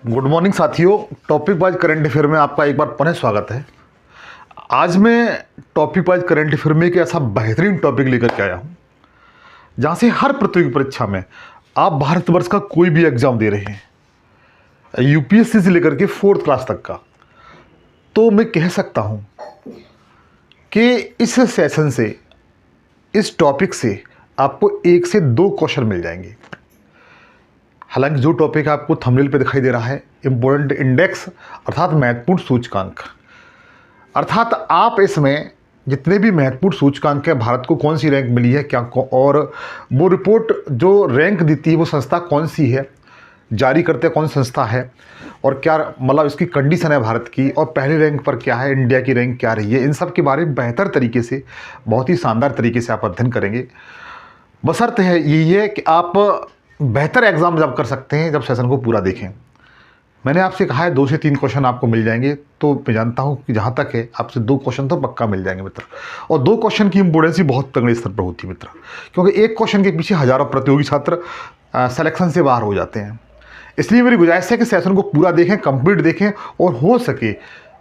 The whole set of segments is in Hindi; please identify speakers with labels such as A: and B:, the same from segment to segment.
A: गुड मॉर्निंग साथियों, टॉपिक वाइज करंट अफेयर में आपका एक बार पुनः स्वागत है। आज मैं टॉपिक वाइज करंट अफेयर में एक ऐसा बेहतरीन टॉपिक लेकर के आया हूँ जहाँ से हर प्रतियोगी परीक्षा में आप भारतवर्ष का कोई भी एग्जाम दे रहे हैं, यूपीएससी से लेकर के 4th क्लास तक का, तो मैं कह सकता हूँ कि इस सेशन से, इस टॉपिक से आपको 1 से 2 क्वेश्चन मिल जाएंगे। हालांकि जो टॉपिक आपको थंबनेल पे दिखाई दे रहा है, इम्पोर्टेंट इंडेक्स अर्थात महत्वपूर्ण सूचकांक, अर्थात आप इसमें जितने भी महत्वपूर्ण सूचकांक है, भारत को कौन सी रैंक मिली है, क्या और वो रिपोर्ट जो रैंक देती है वो संस्था कौन सी है, जारी करते कौन संस्था है, और क्या मतलब इसकी कंडीशन है भारत की, और पहले रैंक पर क्या है, इंडिया की रैंक क्या रही है, इन सब के बारे में बेहतर तरीके से, बहुत ही शानदार तरीके से आप अध्ययन करेंगे। बशर्ते है यही है कि आप बेहतर एग्जाम जब कर सकते हैं जब सेशन को पूरा देखें। मैंने आपसे कहा है 2 से 3 क्वेश्चन आपको मिल जाएंगे, तो मैं जानता हूं कि जहां तक है आपसे 2 क्वेश्चन तो पक्का मिल जाएंगे मित्र। और 2 क्वेश्चन की इंपोर्टेंस बहुत तगड़े स्तर पर होती है मित्र, क्योंकि एक क्वेश्चन के पीछे हजारों प्रतियोगी छात्र सिलेक्शन से बाहर हो जाते हैं। इसलिए मेरी गुजारिश है कि सेशन को पूरा देखें, कंप्लीट देखें, और हो सके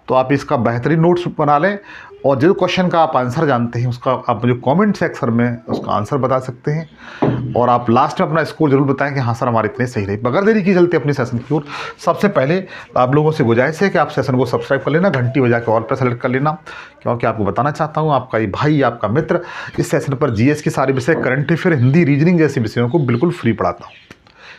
A: तो आप इसका बेहतरीन नोट्स बना लें, और जो क्वेश्चन का आप आंसर जानते हैं उसका आप मुझे कमेंट सेक्शन में उसका आंसर बता सकते हैं, और आप लास्ट में अपना स्कोर जरूर बताएं कि हाँ सर हमारे इतने सही रहे। बगैर देरी की चलते अपने सेशन की ओर। सबसे पहले आप लोगों से गुजारिश है कि आप सेशन को सब्सक्राइब कर लेना, घंटी बजा के ऑल पर सेलेक्ट कर लेना, क्योंकि आपको बताना चाहता हूँ आपका ये भाई, आपका मित्र इस सेशन पर जीएस के सारे विषय, करंट अफेयर, हिंदी, रीजनिंग जैसे विषयों को बिल्कुल फ्री पढ़ाता हूँ।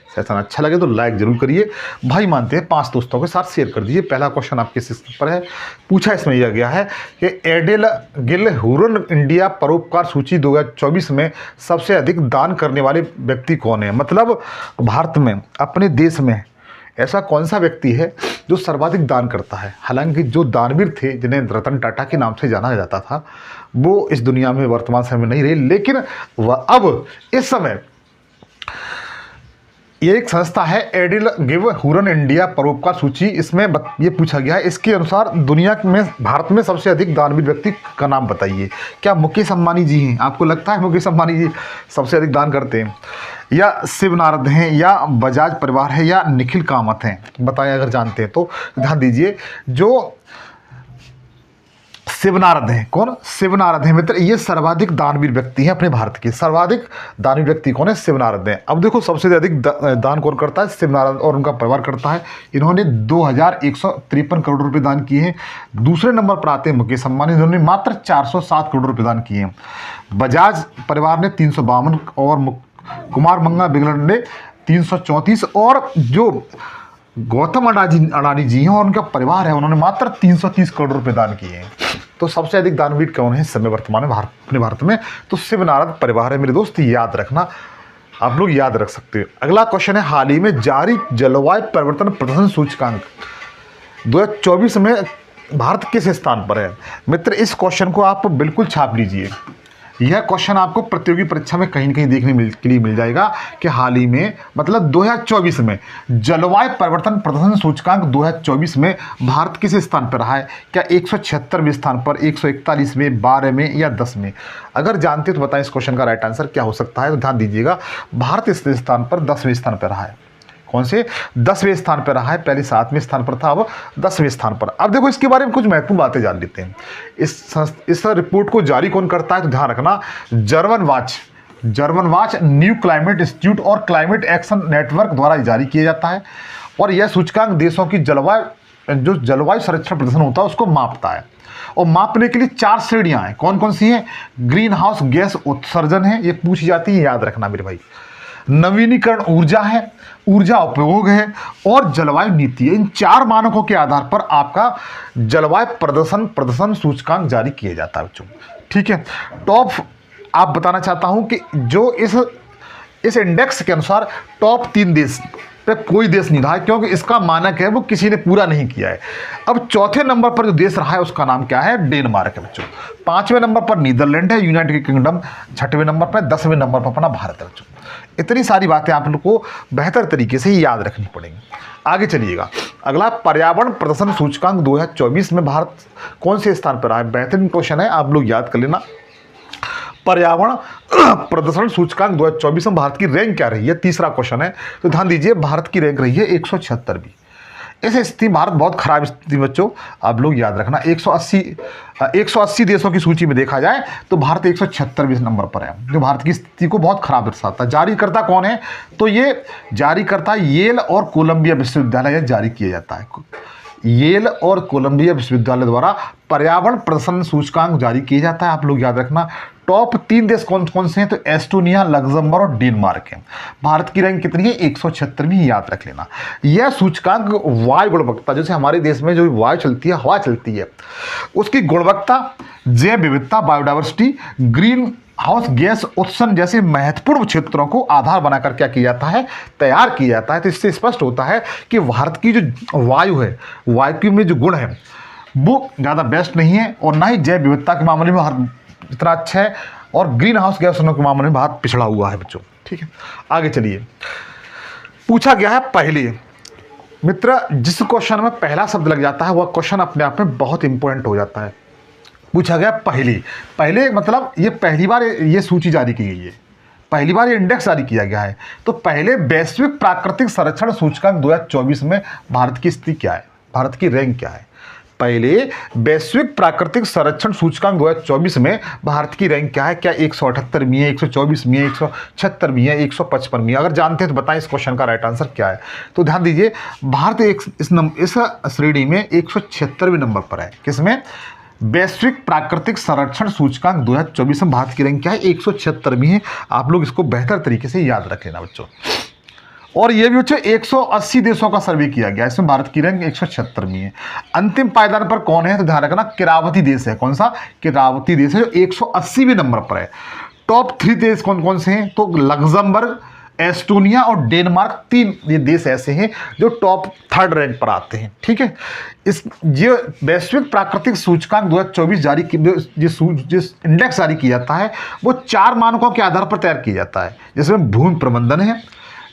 A: सेशन अच्छा लगे तो लाइक जरूर करिए, भाई मानते हैं 5 दोस्तों के साथ शेयर कर दीजिए। पहला क्वेश्चन आपके सिस्टम पर है, पूछा इसमें यह गया है कि एडेल गिल हुरन इंडिया परोपकार सूची 2024 में सबसे अधिक दान करने वाले व्यक्ति कौन है। मतलब भारत में, अपने देश में ऐसा कौन सा व्यक्ति है जो सर्वाधिक दान करता है। हालांकि जो दानवीर थे जिन्हें रतन टाटा के नाम से जाना जाता था वो इस दुनिया में वर्तमान समय में नहीं रहे, लेकिन वह अब इस समय ये एक संस्था है एडिल गिव हुरन इंडिया परोपकार सूची, इसमें ये पूछा गया है इसके अनुसार दुनिया में, भारत में सबसे अधिक दानवीर व्यक्ति का नाम बताइए। क्या मुकेश अंबानी जी हैं? आपको लगता है मुकेश अंबानी जी सबसे अधिक दान करते हैं, या शिव नारद हैं, या बजाज परिवार है, या निखिल कामत हैं? बताएं अगर जानते हैं तो ध्यान दीजिए। जो शिव नारद हैं, कौन? शिव नारद हैं मित्र, ये सर्वाधिक दानवीर व्यक्ति हैं अपने भारत के। सर्वाधिक दानवीर व्यक्ति कौन है? शिव नारद हैं। अब देखो सबसे अधिक दान कौन करता है? शिव नारद और उनका परिवार करता है। इन्होंने 2153 करोड़ रुपए दान किए हैं। दूसरे नंबर पर आते हैं मुकेश अंबानी, इन्होंने मात्र 407 करोड़ रुपए दान किए हैं। बजाज परिवार ने 352 और कुमार मंगला बिरला ने 334, और जो गौतम अडानी जी हैं और उनका परिवार है उन्होंने मात्र 330 करोड़ रुपए दान किए हैं। तो सबसे अधिक दानवीर कौन है इस समय वर्तमान में अपने भारत में? तो शिव नारद परिवार है मेरे दोस्त, याद रखना, आप लोग याद रख सकते हैं। अगला क्वेश्चन है, हाल ही में जारी जलवायु परिवर्तन प्रदर्शन सूचकांक 2024 में भारत किस स्थान पर है? मित्र इस क्वेश्चन को आप बिल्कुल छाप लीजिए। यह क्वेश्चन आपको प्रतियोगी परीक्षा में कहीं न कहीं देखने के लिए मिल जाएगा कि हाल ही में, मतलब 2024 में जलवायु परिवर्तन प्रदर्शन सूचकांक 2024 में भारत किस स्थान पर रहा है? क्या 176वें स्थान पर, 141वें, 12वें में, या 10 में? अगर जानते तो बताएं इस क्वेश्चन का राइट आंसर क्या हो सकता है। तो ध्यान दीजिएगा, भारत इस स्थान पर 10वें स्थान पर रहा है। कौन से? 10वें स्थान पर रहा है। पहले 7वें स्थान पर था, अब 10वें स्थान पर। अब देखो इसके बारे में कुछ महत्वपूर्ण बातें जान लेते हैं। इस रिपोर्ट को जारी कौन करता है? तो ध्यान रखना, German watch new climate institute और क्लाइमेट एक्शन नेटवर्क द्वारा जारी किया जाता है। और यह सूचकांक देशों की जलवायु संरक्षण प्रदर्शन होता है उसको मापता है। और मापने के लिए 4 श्रेणियां हैं। कौन कौन सी हैं? ग्रीन हाउस गैस उत्सर्जन है, ये पूछी जाती है, याद रखना मेरे भाई। नवीनीकरण ऊर्जा है, ऊर्जा उपयोग है, और जलवायु नीति है। इन 4 मानकों के आधार पर आपका जलवायु प्रदर्शन सूचकांक जारी किया जाता है बच्चों। ठीक है, टॉप आप बताना चाहता हूं कि जो इस इंडेक्स के अनुसार टॉप 3 देश पे कोई देश नहीं रहा है, क्योंकि इसका मानक है वो किसी ने पूरा नहीं किया है। अब चौथे नंबर पर जो देश रहा है उसका नाम क्या है? डेनमार्क है बच्चों। 5वें नंबर पर नीदरलैंड है, यूनाइटेड किंगडम 6वें नंबर पर, 10वें नंबर पर अपना भारत है बच्चों। इतनी सारी बातें आप लोग को बेहतर तरीके से ही याद रखनी पड़ेंगी। आगे चलिएगा, अगला पर्यावरण प्रदर्शन सूचकांक 2024 में भारत कौन से स्थान पर रहा है? बेहतरीन क्वेश्चन है, आप लोग याद कर लेना। पर्यावरण प्रदर्शन सूचकांक 2024 में भारत की रैंक क्या रही है, तीसरा क्वेश्चन है। तो ध्यान दीजिए, भारत की रैंक रही है 176वीं। ऐसे स्थिति, भारत बहुत खराब स्थिति बच्चों, आप लोग याद रखना। 180 देशों की सूची में देखा जाए तो भारत 176वें नंबर पर है, जो भारत की स्थिति को बहुत खराब दर्शाता है। जारीकर्ता कौन है, तो ये जारीकर्ता येल और कोलंबिया विश्वविद्यालय जारी किया जाता है। येल और कोलंबिया विश्वविद्यालय द्वारा पर्यावरण प्रदर्शन सूचकांक जारी किया जाता है, आप लोग याद रखना। टॉप 3 देश कौन कौन से हैं, तो एस्टोनिया, लग्जमबर्ग और डेनमार्क है। भारत की रैंक कितनी है, 176वीं, याद रख लेना। यह सूचकांक वायु गुणवत्ता, जैसे हमारे देश में जो वायु चलती है, हवा चलती है, उसकी गुणवत्ता, जैव विविधता, बायोडाइवर्सिटी, ग्रीन हाउस गैस उत्सर्जन जैसे महत्वपूर्ण क्षेत्रों को आधार बनाकर क्या किया जाता है, तैयार किया जाता है। तो इससे स्पष्ट होता है कि भारत की जो वायु है, वायु में जो गुण है वो ज़्यादा बेस्ट नहीं है, और ना ही जैव विविधता के मामले में भारत इतना अच्छा है, और ग्रीन हाउस गैस के मामले में भारत पिछड़ा हुआ है बच्चों। ठीक है, आगे चलिए। पूछा गया है पहले, मित्र जिस क्वेश्चन में पहला शब्द लग जाता है वह क्वेश्चन अपने आप में बहुत इंपॉर्टेंट हो जाता है। पूछा गया पहले मतलब ये पहली बार ये सूची जारी की गई है, पहली बार ये इंडेक्स जारी किया गया है। तो पहले वैश्विक प्राकृतिक संरक्षण सूचकांक 2024 में भारत की स्थिति क्या है, भारत की रैंक क्या है। पहले वैश्विक प्राकृतिक संरक्षण सूचकांक 2024 में भारत की रैंक क्या है, क्या 178वीं है, 124वीं है, 176वीं है, 155वीं है। अगर जानते हैं तो बताएं इस क्वेश्चन का राइट आंसर क्या है। तो ध्यान दीजिए, भारत इस श्रेणी में 176वें नंबर पर है। किसमें, वैश्विक प्राकृतिक संरक्षण सूचकांक 2024 में भारत की रैंक क्या है, 176वीं है। आप लोग इसको बेहतर तरीके से याद रख लेना बच्चों। और ये भी बच्चों 180 देशों का सर्वे किया गया, इसमें भारत की रैंक 176वीं है। अंतिम पायदान पर कौन है, तो ध्यान रखना किरावती देश है। कौन सा, किरावती देश है, जो 180वें नंबर पर है। टॉप 3 देश कौन कौन से हैं, तो लग्जमबर्ग, एस्टोनिया और डेनमार्क, 3 ये देश ऐसे हैं जो टॉप 3rd रैंक पर आते हैं। ठीक है, ये वैश्विक प्राकृतिक सूचकांक 2024 जारी जिस इंडेक्स जारी किया जाता है वो 4 मानकों के आधार पर तैयार किया जाता है, जिसमें भूमि प्रबंधन है,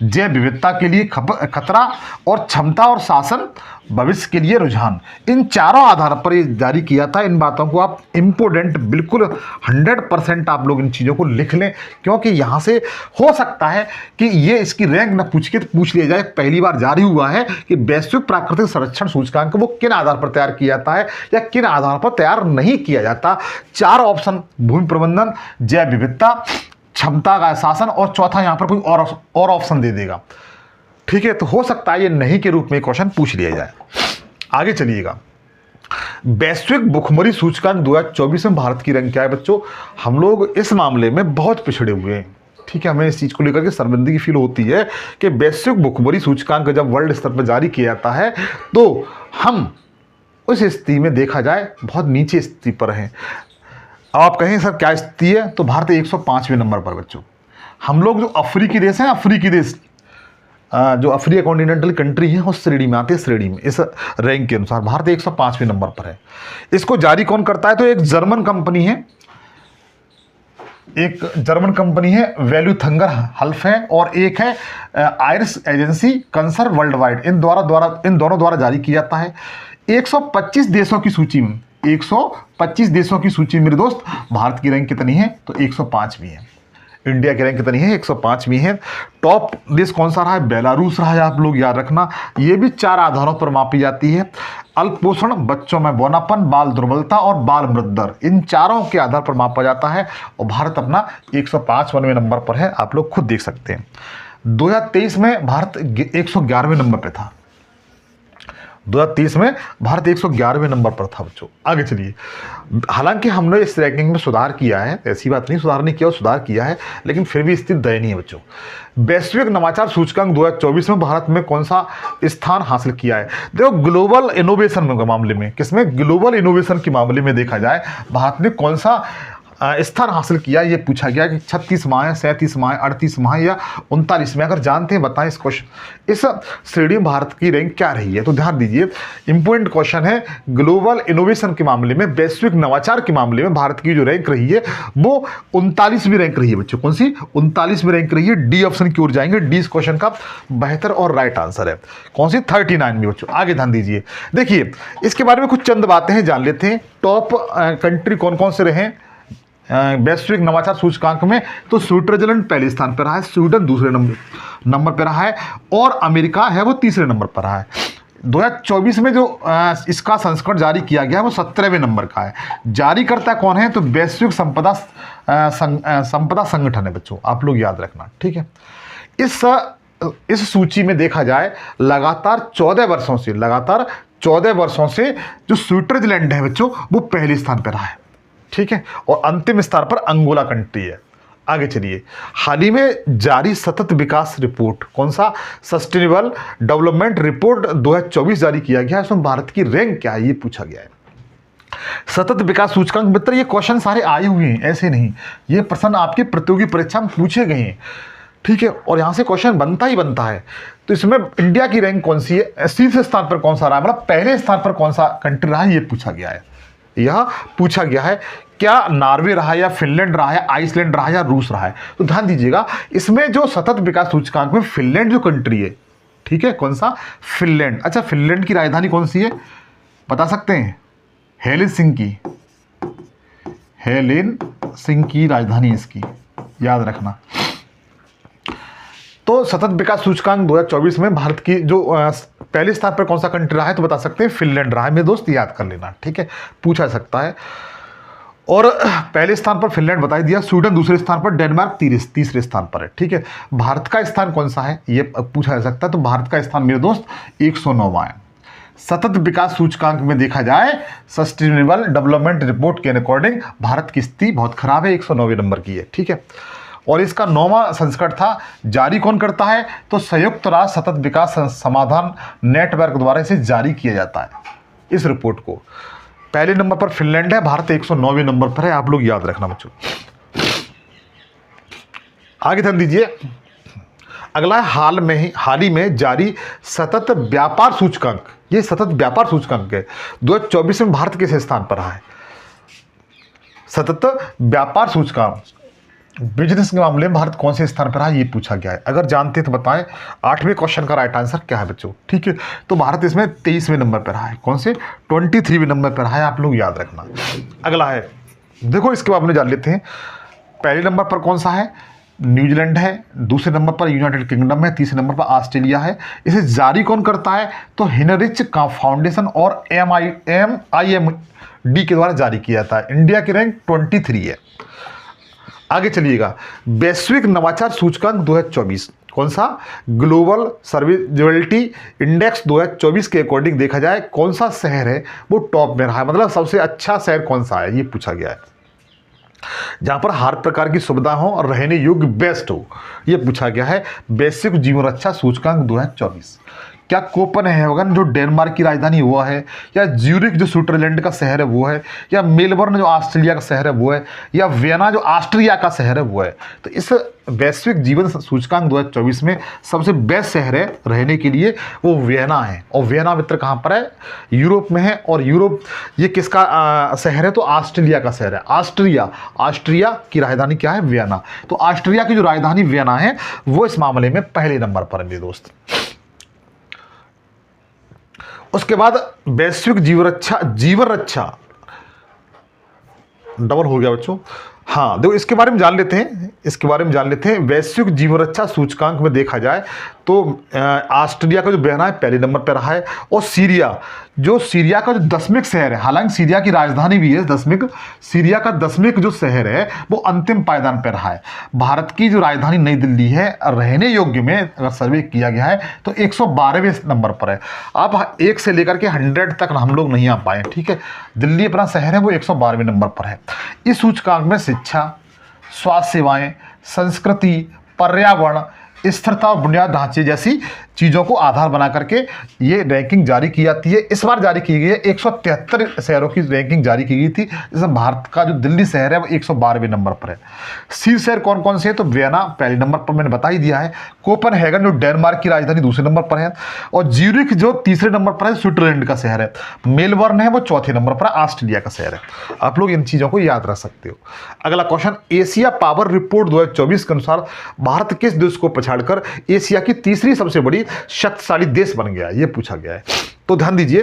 A: जैव विविधता के लिए खतरा, और क्षमता और शासन, भविष्य के लिए रुझान। इन चारों आधार पर ये जारी किया था। इन बातों को आप इम्पोर्टेंट बिल्कुल 100% आप लोग इन चीज़ों को लिख लें, क्योंकि यहाँ से हो सकता है कि ये इसकी रैंक न पूछ के तो पूछ लिया जाए। पहली बार जारी हुआ है कि वैश्विक प्राकृतिक संरक्षण सूचकांक वो किन आधार पर तैयार किया जाता है या किन आधार पर तैयार नहीं किया जाता। 4 ऑप्शन, भूमि प्रबंधन, जैव विविधता, क्षमता का शासन, और चौथा यहाँ पर कोई और ऑप्शन दे देगा। ठीक है, तो हो सकता है ये नहीं के रूप में क्वेश्चन पूछ लिया जाए। आगे चलिएगा, वैश्विक भुखमरी सूचकांक 2024 में भारत की रैंक क्या है बच्चों। हम लोग इस मामले में बहुत पिछड़े हुए हैं। ठीक है, हमें इस चीज़ को लेकर के शर्मिंदगी फील होती है कि वैश्विक भुखमरी सूचकांक जब वर्ल्ड स्तर पर जारी किया जाता है तो हम उस स्थिति में देखा जाए बहुत नीचे स्थिति पर हैं। आप कहें सर क्या स्थिति है, तो भारत 105वें नंबर पर बच्चों। हम लोग जो अफ्रीकी देश हैं, अफ्रीकी देश जो अफ्रीका कॉन्टिनेंटल कंट्री है उस श्रेणी में आते हैं। श्रेणी में इस रैंक के अनुसार भारत 105वें नंबर पर है। इसको जारी कौन करता है, तो एक जर्मन कंपनी है, एक जर्मन कंपनी है वैल्यू थंगर हल्फ है, और एक है आयरिश एजेंसी कंसर वर्ल्ड वाइड। इन दोनों द्वारा जारी किया जाता है। 125 देशों की सूची में 125 देशों की सूची मेरे दोस्त भारत की रैंक कितनी है, तो 105वीं है। इंडिया की रैंक कितनी है, 105वीं है। टॉप देश कौन सा रहा है, बेलारूस रहा है, आप लोग याद रखना। ये भी 4 आधारों पर मापी जाती है, अल्पपोषण, बच्चों में बौनापन, बाल दुर्बलता और बाल मृत्यु दर। इन चारों के आधार पर मापा जाता है, और भारत अपना 155वें नंबर पर है, आप लोग खुद देख सकते हैं। 2023 में भारत 111वें नंबर पर था। 2023 में भारत 111वें नंबर पर था बच्चों। आगे चलिए, हालांकि हमने इस रैंकिंग में सुधार किया है, ऐसी बात नहीं सुधार नहीं किया, सुधार किया है, लेकिन फिर भी स्थिति दयनीय है बच्चों। वैश्विक नवाचार सूचकांक 2024 में भारत में कौन सा स्थान हासिल किया है। देखो, ग्लोबल इनोवेशन के मामले में, किसमें, ग्लोबल इनोवेशन के मामले में देखा जाए भारत ने कौन सा स्थान हासिल किया, ये पूछा गया कि 36 माह, 37 माह, 38 माह या 39 में। अगर जानते हैं बताएं इस क्वेश्चन, इस श्रेणी में भारत की रैंक क्या रही है। तो ध्यान दीजिए, इंपॉर्टेंट क्वेश्चन है। ग्लोबल इनोवेशन के मामले में, वैश्विक नवाचार के मामले में भारत की जो रैंक रही है वो 39वीं रैंक रही है बच्चों। कौन सी, 39वीं रैंक रही है। डी ऑप्शन की ओर जाएंगे, डी इस क्वेश्चन का बेहतर और राइट आंसर है। कौन सी, 39वीं बच्चों। आगे ध्यान दीजिए, देखिए इसके बारे में कुछ चंद बातें हैं, जान लेते हैं। टॉप कंट्री कौन कौन से रहे, वैश्विक नवाचार सूचकांक में, तो स्विट्जरलैंड पहले स्थान पर रहा है, स्वीडन दूसरे नंबर पर रहा है, और अमेरिका है वो तीसरे नंबर पर रहा है। 2024 में जो इसका संस्करण जारी किया गया है वो 17वें नंबर का है। जारीकर्ता कौन है? तो वैश्विक संपदा संगठन है बच्चों, आप लोग याद रखना, ठीक है। इस सूची में देखा जाए लगातार 14 वर्षों से जो स्विट्जरलैंड है बच्चों वो पहले स्थान पर रहा है, ठीक है, और अंतिम स्थान पर अंगोला कंट्री है। आगे चलिए, हाल ही में जारी सतत विकास रिपोर्ट, कौन सा? सस्टेनेबल डेवलपमेंट रिपोर्ट 2024 जारी किया गया है। इसमें भारत की रैंक क्या है ये पूछा गया है। सतत विकास सूचकांक मित्र, ये क्वेश्चन सारे आए हुए हैं, ऐसे नहीं, ये प्रश्न आपके प्रतियोगी परीक्षा में पूछे गए हैं, ठीक है, और यहाँ से क्वेश्चन बनता ही बनता है। तो इसमें इंडिया की रैंक कौन सी है, शीर्ष स्थान पर कौन सा रहा है, मतलब पहले स्थान पर कौन सा कंट्री रहा है, ये पूछा गया है। यह पूछा गया है क्या नॉर्वे रहा, या फिनलैंड रहा, या आइसलैंड रहा, या रूस रहा है। तो ध्यान दीजिएगा, इसमें जो सतत विकास सूचकांक में फिनलैंड जो कंट्री है, ठीक है, कौन सा? फिनलैंड। अच्छा, फिनलैंड की राजधानी कौन सी है बता सकते हैं? हेलसिंकी राजधानी इसकी, याद रखना। तो सतत विकास सूचकांक 2024 में भारत की जो पहले स्थान पर कौन सा कंट्री रहा है, तो बता सकते हैं फिनलैंड रहा है। मेरे दोस्त याद कर लेना, ठीक है, पूछा सकता है। और पहले स्थान पर फिनलैंड बता दिया, स्वीडन दूसरे स्थान पर, डेनमार्क तीसरे स्थान पर है, ठीक है। भारत का स्थान कौन सा है ये पूछा जा सकता है। तो भारत का स्थान मेरे दोस्त 109वां है। सतत विकास सूचकांक में देखा जाए सस्टेनेबल डेवलपमेंट रिपोर्ट के अकॉर्डिंग भारत की स्थिति बहुत खराब है, 109वें नंबर की है, ठीक है। और इसका 9वां संस्करण था। जारी कौन करता है? तो संयुक्त राष्ट्र सतत विकास समाधान नेटवर्क द्वारा इसे जारी किया जाता है, इस रिपोर्ट को। पहले नंबर पर फिनलैंड है, भारत 109वें नंबर पर है, आप लोग याद रखना बच्चों। आगे ध्यान दीजिए, अगला है हाल ही में जारी सतत व्यापार सूचकांक। ये सतत व्यापार सूचकांक है, 2024 में भारत किस स्थान पर रहा है? सतत व्यापार सूचकांक बिजनेस के मामले में भारत कौन से स्थान पर रहा है, ये पूछा गया है। अगर जानते हैं तो बताएं 8वें क्वेश्चन का राइट आंसर क्या है बच्चों, ठीक है। तो भारत इसमें 23वें नंबर पर रहा है, कौन से? 23वें नंबर पर रहा है, आप लोग याद रखना। अगला है, देखो इसके बाद में जान लेते हैं। पहले नंबर पर कौन सा है? न्यूजीलैंड है, दूसरे नंबर पर यूनाइटेड किंगडम है, तीसरे नंबर पर ऑस्ट्रेलिया है। इसे जारी कौन करता है? तो हेनरिच का फाउंडेशन और MIMD के द्वारा जारी किया जाता है। इंडिया की रैंक 23 है। आगे चलिएगा, वैश्विक नवाचार सूचकांक 2024, कौन सा? ग्लोबल सर्विलेबिलिटी इंडेक्स 2024 के अकॉर्डिंग देखा जाए कौन सा शहर है वो टॉप में रहा है, मतलब सबसे अच्छा शहर कौन सा है, ये पूछा गया है। जहां पर हर प्रकार की सुविधा हो और रहने योग्य बेस्ट हो, ये पूछा गया है। वैश्विक जीवन रक्षा सूचकांक 2024। क्या कोपेनहेगन जो डेनमार्क की राजधानी वो है, या ज्यूरिख जो स्विट्जरलैंड का शहर है वो है, या मेलबर्न जो ऑस्ट्रेलिया का शहर है वो है, या वियना जो ऑस्ट्रिया का शहर है वो है? तो इस वैश्विक जीवन सूचकांक 2024 में सबसे बेस्ट शहर है रहने के लिए वो वियना है। और वियना मित्र कहाँ पर है? यूरोप में है। और यूरोप ये किसका शहर है? तो ऑस्ट्रेलिया का शहर है। ऑस्ट्रिया की राजधानी क्या है? वियना। तो ऑस्ट्रिया की जो राजधानी वियना है वो इस मामले में पहले नंबर पर है मेरे दोस्त। उसके बाद वैश्विक जीवन रक्षा डबल हो गया बच्चों। हाँ देखो इसके बारे में जान लेते हैं। वैश्विक जीवन रक्षा सूचकांक में देखा जाए तो ऑस्ट्रेलिया का जो वियना है पहले नंबर पर रहा है। और सीरिया का जो दशमिक शहर है, हालांकि सीरिया की राजधानी भी है दशमिक, सीरिया का दशमिक जो शहर है वो अंतिम पायदान पर रहा है। भारत की जो राजधानी नई दिल्ली है रहने योग्य में अगर सर्वे किया गया है तो 112वें नंबर पर है। अब 1 से लेकर के 100 तक हम लोग नहीं आ पाए, ठीक है। दिल्ली अपना शहर है वो 112वें नंबर पर है। इस सूचकांक में शिक्षा, स्वास्थ्य सेवाएं, संस्कृति, पर्यावरण, स्थिरता और बुनियाद ढांचे जैसी चीज़ों को आधार बना करके ये रैंकिंग जारी की जाती है। इस बार जारी की गई है 173 शहरों की रैंकिंग जारी की गई थी, जिसमें भारत का जो दिल्ली शहर है वो 112वें नंबर पर है। शीर्ष शहर कौन कौन से हैं? तो वियना पहले नंबर पर मैंने बता ही दिया है। कोपेनहेगन जो डेनमार्क की राजधानी दूसरे नंबर पर है। और ज्यूरिख जो तीसरे नंबर पर है, स्विट्जरलैंड का शहर है। मेलबर्न है वो चौथे नंबर पर, ऑस्ट्रेलिया का शहर है। आप लोग इन चीज़ों को याद रख सकते हो। अगला क्वेश्चन, एशिया पावर रिपोर्ट 2024 के अनुसार भारत किस देश को पछाड़कर एशिया की तीसरी सबसे बड़ी शक्तिशाली देश बन गया, ये पूछा गया है। तो ध्यान दीजिए,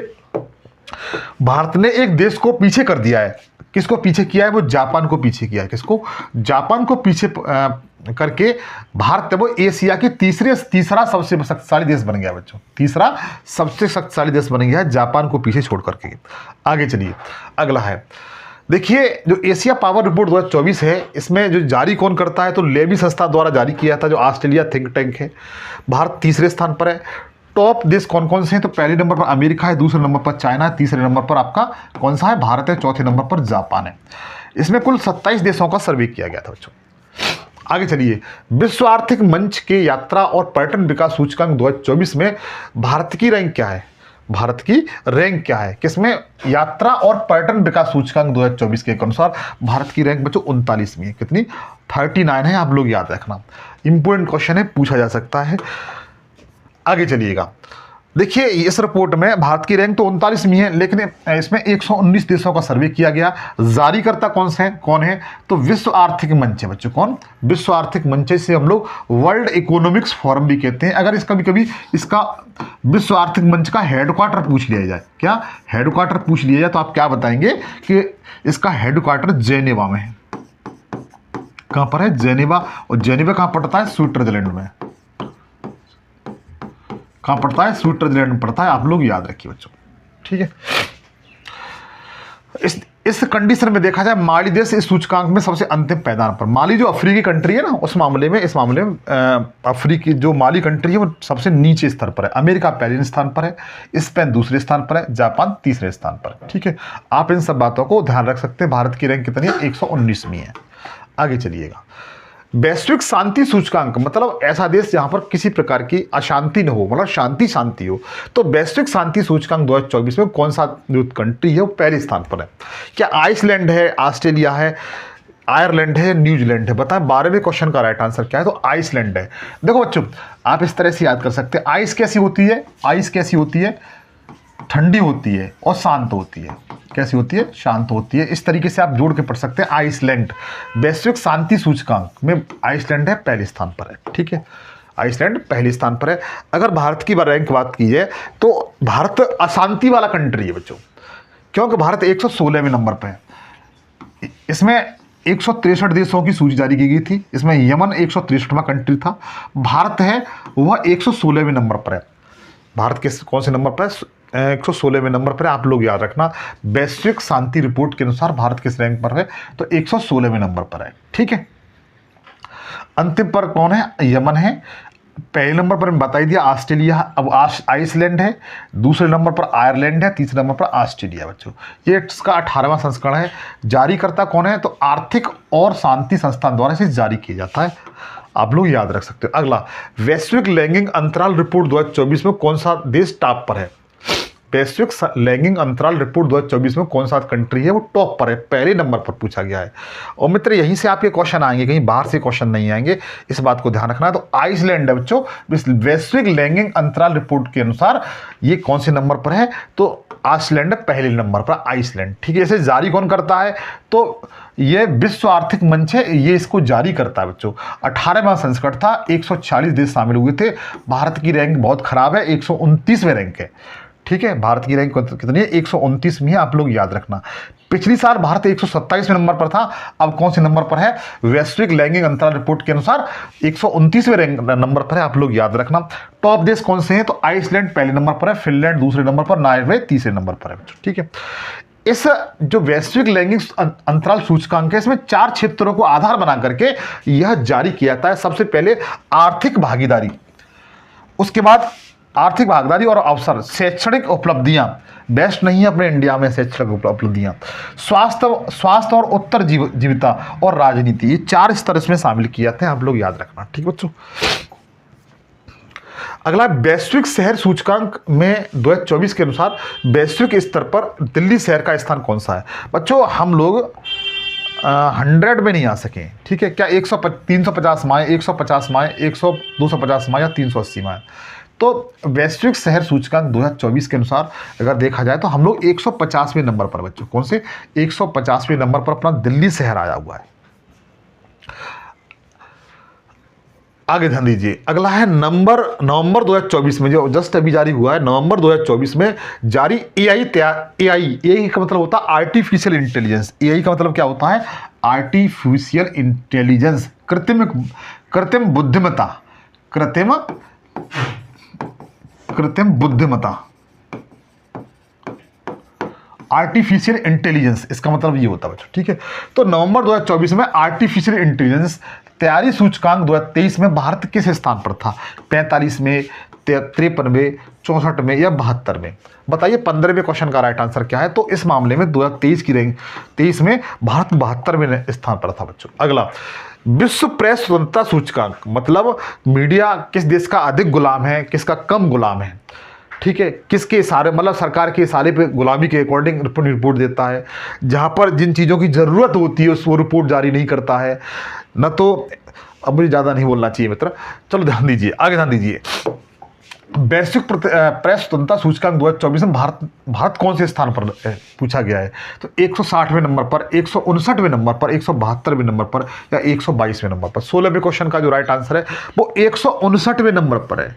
A: भारत ने एक देश को पीछे कर दिया है। किसको पीछे किया है? वो जापान को पीछे किया है। किसको? जापान को पीछे करके भारत वो एशिया की तीसरा सबसे शक्तिशाली देश बन गया बच्चों। तीसरा सबसे शक्तिशाली देश बन गया है जापान को पीछे छोड़ करके। आगे चलिए, अगला है, देखिए जो एशिया पावर रिपोर्ट 2024 है, इसमें जो जारी कौन करता है? तो लेवी संस्था द्वारा जारी किया था, जो ऑस्ट्रेलिया थिंक टैंक है। भारत तीसरे स्थान पर है। टॉप देश कौन कौन से हैं? तो पहले नंबर पर अमेरिका है, दूसरे नंबर पर चाइना है, तीसरे नंबर पर आपका कौन सा है? भारत है, चौथे नंबर पर जापान है। इसमें कुल 27 देशों का सर्वे किया गया था बच्चों। आगे चलिए, विश्व आर्थिक मंच के यात्रा और पर्यटन विकास सूचकांक 2024 में भारत की रैंक क्या है? भारत की रैंक क्या है? किसमें? यात्रा और पर्यटन विकास सूचकांक 2024 के अनुसार भारत की रैंक बच्चों 39वीं है। कितनी? 39 है, आप लोग याद रखना, इंपोर्टेंट क्वेश्चन है, पूछा जा सकता है। आगे चलिएगा, देखिए इस रिपोर्ट में भारत की रैंक तो 39वीं है, लेकिन इसमें 119 देशों का सर्वे किया गया। जारीकर्ता कौन है? तो विश्व आर्थिक मंच है बच्चों। कौन? विश्व आर्थिक मंच से हम लोग वर्ल्ड इकोनॉमिक्स फोरम भी कहते हैं। अगर इसका कभी इसका विश्व आर्थिक मंच का हेडक्वार्टर पूछ लिया जाए, क्या हेडक्वार्टर पूछ लिया जाए, तो आप क्या बताएंगे कि इसका हेडक्वार्टर जेनेवा में है। कहां पर है? जेनेवा। और जेनेवा कहां पड़ता है? स्विट्जरलैंड में। कहां पड़ता है? स्विट्जरलैंड में पड़ता है, आप लोग याद रखिए बच्चों, ठीक है। इस कंडीशन में देखा जाए, माली देश इस सूचकांक में सबसे अंतिम पैदान पर। माली जो अफ्रीकी कंट्री है ना, इस मामले में अफ्रीकी जो माली कंट्री है वो सबसे नीचे स्तर पर है। अमेरिका पहले स्थान पर है, स्पेन दूसरे स्थान पर है, जापान तीसरे स्थान पर है, ठीक है। आप इन सब बातों को ध्यान रख सकते हैं। भारत की रैंक कितनी है? 119वीं है। आगे चलिएगा, वैश्विक शांति सूचकांक, मतलब ऐसा देश जहां पर किसी प्रकार की अशांति न हो, मतलब शांति हो। तो वैश्विक शांति सूचकांक 2024 में कौन सा जो कंट्री है वो पहले स्थान पर है? क्या आइसलैंड है, ऑस्ट्रेलिया है, आयरलैंड है, न्यूजीलैंड है? बताएं 12वें क्वेश्चन का राइट आंसर क्या है? तो आइसलैंड है। देखो बच्चों, आप इस तरह से याद कर सकते हैं, आइस कैसी होती है? आइस कैसी होती है? ठंडी होती है और शांत होती है। कैसी होती है? शांत होती है। इस तरीके से आप जोड़ के पढ़ सकते हैं। आइसलैंड वैश्विक शांति सूचकांक में आइसलैंड है, पहले स्थान पर है, ठीक है। आइसलैंड पहले स्थान पर है। अगर भारत की रैंक बात की जाए तो भारत अशांति वाला कंट्री है बच्चों, क्योंकि भारत 116वें नंबर पर है। इसमें 163 देशों की सूची जारी की गई थी। इसमें यमन 163वां कंट्री था। भारत है वह 116वें नंबर पर है। भारत के कौन से नंबर पर है? 116वें नंबर पर। आप लोग याद रखना, वैश्विक शांति रिपोर्ट के अनुसार भारत किस रैंक पर है? तो 116वें नंबर पर है, ठीक है। अंतिम पर कौन है? यमन है। पहले नंबर पर बता ही दिया ऑस्ट्रेलिया, अब आइसलैंड है, दूसरे नंबर पर आयरलैंड है, तीसरे नंबर पर ऑस्ट्रेलिया बच्चों। ये इसका 18वां संस्करण है। जारीकर्ता कौन है? तो आर्थिक और शांति संस्थान द्वारा इसे जारी किया जाता है। आप लोग याद रख सकते हो। अगला, वैश्विक लैंगिक अंतराल रिपोर्ट 2024 में कौन सा देश टॉप पर है? वैश्विक लैंगिक अंतराल रिपोर्ट 2024 में कौन सा कंट्री है वो टॉप पर है, पहले नंबर पर पूछा गया है। और मित्र यहीं से आपके क्वेश्चन आएंगे, कहीं बाहर से क्वेश्चन नहीं आएंगे, इस बात को ध्यान रखना है। तो आइसलैंड है बच्चों, वैश्विक लैंगिक अंतराल रिपोर्ट के अनुसार ये कौन से नंबर पर है? तो आइसलैंड पहले नंबर पर, आइसलैंड, ठीक है। इसे जारी कौन करता है? तो ये विश्व आर्थिक मंच है, ये इसको जारी करता है बच्चों। 18वां संस्करण था, 140 देश शामिल हुए थे। भारत की रैंक बहुत खराब है, 129वें रैंक है, ठीक है। भारत की रैंक कितनी है? 129वीं है, आप लोग याद रखना। पिछली साल भारत 127वें नंबर पर था, अब कौन से नंबर पर है? वैश्विक लैंगिक अंतराल रिपोर्ट के अनुसार 129वें रैंक नंबर पर है, आप लोग याद रखना। टॉप देश कौन से हैं? तो आइसलैंड पहले नंबर पर है, फिनलैंड दूसरे नंबर पर, नॉर्वे तीसरे नंबर पर है, ठीक है। इस जो वैश्विक लैंगिक अंतराल सूचकांक है, इसमें 4 क्षेत्रों को आधार बना करके यह जारी किया जाता है। सबसे पहले आर्थिक भागीदारी, उसके बाद आर्थिक भागीदारी और अवसर, शैक्षणिक उपलब्धियां, बेस्ट नहीं है अपने इंडिया में शैक्षणिक उपलब्धियां, स्वास्थ्य और उत्तर जीविता और राजनीति, ये 4 स्तर इसमें शामिल किए जाते हैं, आप लोग याद रखना, ठीक बच्चों। अगला, वैश्विक शहर सूचकांक में 2024 के अनुसार वैश्विक स्तर पर दिल्ली शहर का स्थान कौन सा है? बच्चों हम लोग 100 में नहीं आ सके, ठीक है। क्या 350 माएँ, 150 माएँ, 250 माएँ या 380 माएँ? तो वैश्विक शहर सूचकांक 2024 के अनुसार अगर देखा जाए तो हम लोग 150वें नंबर पर बच्चों, कौन से? 150वें नंबर पर अपना दिल्ली शहर आया हुआ है। आगे ध्यान दीजिए, अगला है नवंबर 2024 में, जो जस्ट अभी जारी हुआ है, नवंबर 2024 में जारी एआई का मतलब होता है आर्टिफिशियल इंटेलिजेंस। एआई का मतलब क्या होता है? आर्टिफिशियल इंटेलिजेंस, कृत्रिम बुद्धिमत्ता, कृत्रिम बुद्धिमत्ता, आर्टिफिशियल इंटेलिजेंस, इसका मतलब ये होता है बच्चों, ठीक है। तो नवंबर 2024 में आर्टिफिशियल इंटेलिजेंस तैयारी सूचकांक 2023 में भारत किस स्थान पर था? 45 में, 53 में, 64 में या 72 में? बताइए 15वें क्वेश्चन का राइट आंसर क्या है? तो इस मामले में 2023 की रैंक 23 में भारत 72वें स्थान पर था बच्चों। अगला, विश्व प्रेस स्वतंत्रता सूचकांक, मतलब मीडिया किस देश का अधिक गुलाम है, किसका कम गुलाम है, ठीक है, किसके इशारे, मतलब सरकार के इशारे पे गुलामी के अकॉर्डिंग रिपोर्ट देता है, जहां पर जिन चीज़ों की ज़रूरत होती है उस वो रिपोर्ट जारी नहीं करता है न। तो अब मुझे ज़्यादा नहीं बोलना चाहिए मित्र, चलो ध्यान दीजिए, आगे ध्यान दीजिए। वैश्विक प्रेस स्वतंत्रता सूचकांक 2024 में भारत कौन से स्थान पर पूछा गया है? तो 160वें नंबर पर, 159वें नंबर पर, 172वें नंबर पर या 122वें नंबर पर? 16वें क्वेश्चन का जो राइट आंसर है वो 159वें नंबर पर है।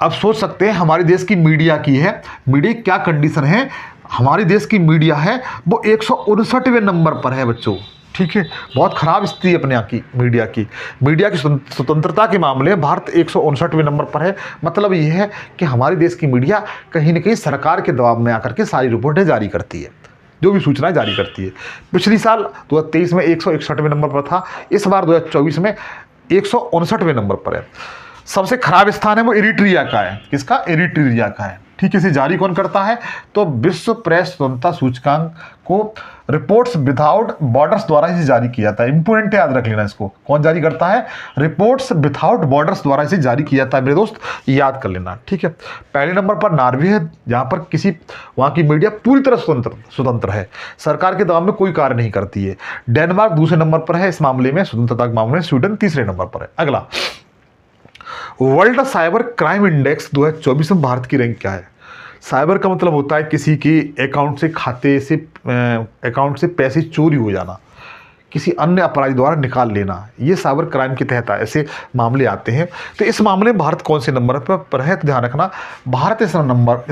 A: अब सोच सकते हैं हमारे देश की मीडिया की है, मीडिया क्या कंडीशन है, हमारे देश की मीडिया है वो 159वें नंबर पर है बच्चों, ठीक है। बहुत खराब स्थिति अपने यहाँ की मीडिया की स्वतंत्रता के मामले में भारत 159वें नंबर पर है। मतलब ये है कि हमारे देश की मीडिया कहीं ना कहीं सरकार के दबाव में आकर के सारी रिपोर्टें जारी करती है, जो भी सूचनाएं जारी करती है। पिछली साल 2023 में 161वें नंबर पर था, इस बार 2024 में 159वें नंबर पर है। सबसे खराब स्थान है वो इरिट्रिया का है, किसका? इरिट्रिया का है, ठीक है। इसे जारी कौन करता है? तो विश्व प्रेस स्वतंत्रता सूचकांक को रिपोर्ट्स विदाउट बॉर्डर्स द्वारा इसे जारी किया जाता है। इंपोर्टेंट याद रख लेना इसको, कौन जारी करता है? रिपोर्ट्स विदाउट बॉर्डर्स द्वारा इसे जारी किया जाता है मेरे दोस्त, याद कर लेना, ठीक है। पहले नंबर पर नॉर्वे है, जहां पर वहां की मीडिया पूरी तरह स्वतंत्र है, सरकार के दबाव में कोई कार्य नहीं करती है। डेनमार्क दूसरे नंबर पर है इस मामले में, स्वतंत्रता के मामले में। स्वीडन तीसरे नंबर पर है। अगला, वर्ल्ड साइबर क्राइम इंडेक्स 2024 में भारत की रैंक क्या है? साइबर का मतलब होता है किसी के अकाउंट से पैसे चोरी हो जाना, किसी अन्य अपराधी द्वारा निकाल लेना, ये साइबर क्राइम के तहत ऐसे मामले आते हैं। तो इस मामले में भारत कौन से नंबर पर है? तो ध्यान रखना, भारत इस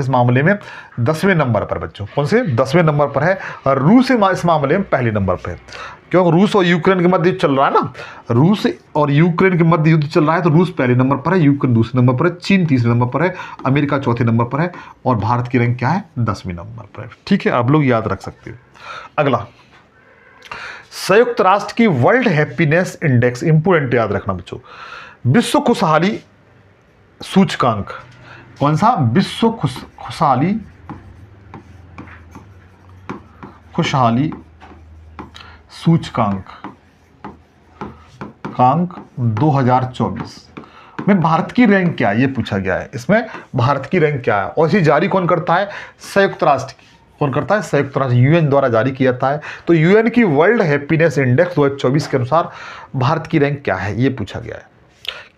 A: मामले में 10वें नंबर पर बच्चों। कौन से? 10वें नंबर पर है। और रूस इस मामले में पहले नंबर पर है, क्योंकि रूस और यूक्रेन के मध्य युद्ध चल रहा है ना, रूस और यूक्रेन के मध्य युद्ध चल रहा है, तो रूस पहले नंबर पर है, यूक्रेन दूसरे नंबर पर है, चीन तीसरे नंबर पर है, अमेरिका चौथे नंबर पर है और भारत की रैंक क्या है? 10वें नंबर पर है, ठीक है। आप लोग याद रख सकते हो। अगला, संयुक्त राष्ट्र की वर्ल्ड हैप्पीनेस इंडेक्स, इंपोर्टेंट याद रखना बच्चों, विश्व खुशहाली सूचकांक, कौन सा? विश्व खुशहाली सूचकांक 2024 में भारत की रैंक क्या है, ये पूछा गया है। इसमें भारत की रैंक क्या है और इसे जारी कौन करता है? संयुक्त राष्ट्र कौन करता है? संयुक्त राष्ट्र, यूएन द्वारा जारी किया जाता है। तो यूएन की वर्ल्ड हैप्पीनेस इंडेक्स 2024 के अनुसार भारत की रैंक क्या है, ये पूछा गया है।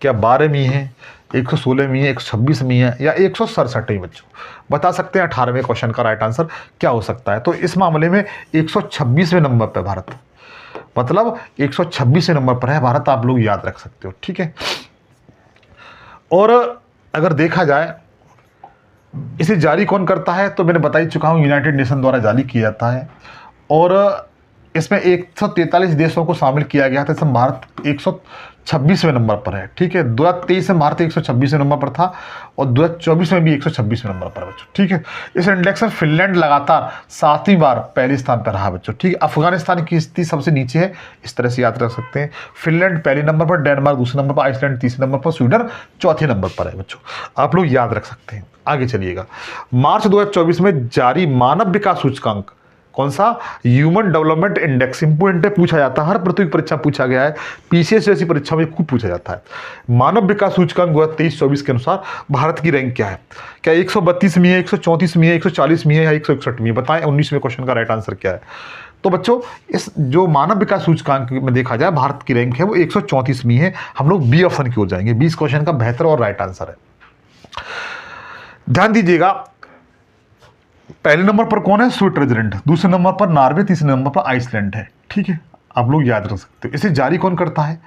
A: क्या 12वीं है, 116वीं है, 126वीं है या 167वीं? बच्चों बता सकते हैं 18वें क्वेश्चन का राइट आंसर क्या हो सकता है? तो इस मामले में 126वें नंबर पर भारत, मतलब 126वें नंबर पर है भारत, आप लोग याद रख सकते हो, ठीक है। और अगर देखा जाए इसे जारी कौन करता है, तो मैंने बता ही चुका हूं, यूनाइटेड नेशन द्वारा जारी किया जाता है और इसमें 143 देशों को शामिल किया गया था। इसमें भारत 126वें नंबर पर है, ठीक है। 2023 में भारत 126वें नंबर पर था और 2024 में भी 126वें नंबर पर बच्चों, ठीक है। इस इंडेक्स में फिनलैंड लगातार 7वीं बार पहले स्थान पर रहा बच्चों, ठीक है। अफगानिस्तान की स्थिति सबसे नीचे है, इस तरह से याद रख सकते हैं। फिनलैंड पहले नंबर पर, डेनमार्क दूसरे नंबर पर, आइसलैंड तीसरे नंबर पर, स्वीडन चौथे नंबर पर है बच्चों, आप लोग याद रख सकते हैं। आगे चलिएगा, मार्च 2024 में जारी मानव विकास सूचकांक, कौन सा? ह्यूमन डेवलपमेंट इंडेक्स, इंपोर्टेंट है, पूछा जाता है, हर प्रतियोगी परीक्षा पूछा गया है, पीसीएस जैसी परीक्षा में खूब पूछा जाता है। मानव विकास सूचकांक 2023-24 के अनुसार भारत की रैंक क्या है? क्या 132वीं है, 134वीं है, 140वीं है या 161वीं? बताएं 19वें क्वेश्चन का राइट आंसर क्या है? तो बच्चों इस जो मानव विकास सूचकांक में देखा जाए भारत की रैंक है वो 134वीं है। हम लोग बी ऑप्शन की ओर जाएंगे, 20 क्वेश्चन का बेहतर और राइट आंसर है। ध्यान दीजिएगा, पहले नंबर पर कौन है? स्विट्जरलैंड, दूसरे नंबर पर नॉर्वे, तीसरे नंबर पर आइसलैंड है, ठीक है। आप लोग याद रख सकते हो। इसे जारी कौन करता है?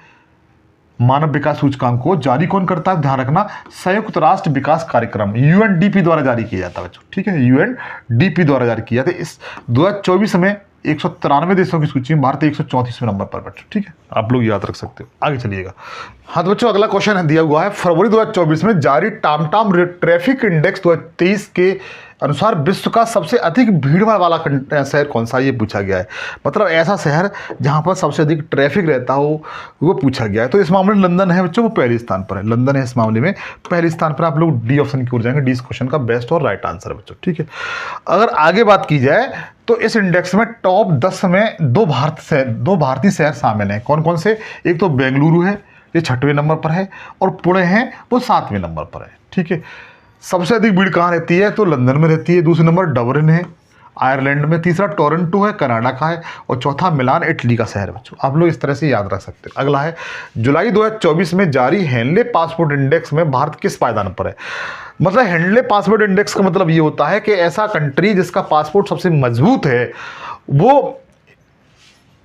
A: मानव विकास सूचकांक को जारी कौन करता है, ध्यान रखना, संयुक्त राष्ट्र विकास कार्यक्रम यूएनडीपी द्वारा जारी किया जाता है बच्चों, ठीक है, यूएनडीपी द्वारा जारी किया जाता है। इस 2024 में 193 देशों की सूची में भारत 134वें नंबर पर बच्चों, ठीक है, आप लोग याद रख सकते हो। आगे चलिएगा। हाँ तो बच्चों अगला क्वेश्चन दिया हुआ है, फरवरी 2024 में जारी टामटाम ट्रैफिक इंडेक्स 2023 के अनुसार विश्व का सबसे अधिक भीड़ भाड़ वाला शहर कौन सा, ये पूछा गया है। मतलब ऐसा शहर जहाँ पर सबसे अधिक ट्रैफिक रहता हो वो पूछा गया है। तो इस मामले में लंदन है बच्चों, वो पहले स्थान पर है, लंदन है इस मामले में पहले स्थान पर। आप लोग डी ऑप्शन की ओर जाएंगे, डी इस क्वेश्चन का बेस्ट और राइट आंसर है बच्चों, ठीक है। अगर आगे बात की जाए तो इस इंडेक्स में टॉप 10 में दो भारतीय शहर शामिल हैं। कौन कौन से, एक तो बेंगलुरु है, ये 6वें नंबर पर है, और पुणे है, वो 7वें नंबर पर है, ठीक है। सबसे अधिक भीड़ कहाँ रहती है, तो लंदन में रहती है, दूसरे नंबर डबलिन है आयरलैंड में, तीसरा टोरंटो है कनाडा का है, और चौथा मिलान इटली का शहर है बच्चों। आप लोग इस तरह से याद रख सकते हैं। अगला है, जुलाई 2024 में जारी हेनले पासपोर्ट इंडेक्स में भारत किस पायदान पर है। मतलब हेनले पासपोर्ट इंडेक्स का मतलब ये होता है कि ऐसा कंट्री जिसका पासपोर्ट सबसे मजबूत है वो